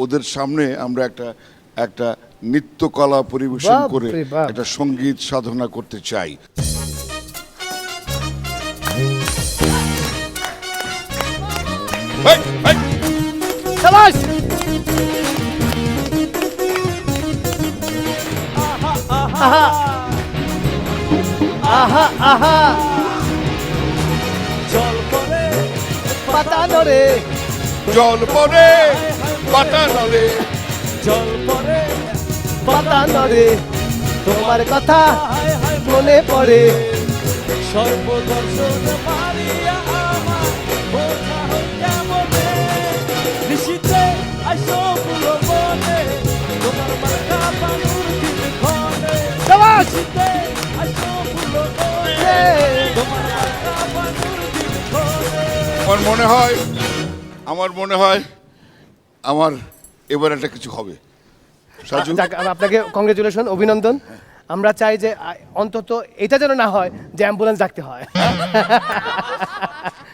ওদের সামনে আমরা একটা নৃত্যকলা পরিবেশন করে একটা সঙ্গীত সাধনা করতে চাই। শাবাশ! আহা আহা আহা জল পরে পাতা নড়ে জল পরে পাতা নড়ে জল পরে পাতা নড়ে তোমার কথা মনে পড়ে সর্বদর্শন মারিয়া আমার বোঝা কেমনে নিশিতে আইসো ফুলো বনে তোমার মাথা পানুর দিনে শাবাশ! নিশিতে আইসো ফুলো বনে তোমার মাথা পানুর দিনে আমার মনে হয় আমার এবার একটা কিছু হবে। সাজু, যাক, আপনাকে কংগ্রেচুলেশন, অভিনন্দন। আমরা চাই যে অন্তত এটা যেন না হয় যে অ্যাম্বুলেন্স ডাকতে হয়।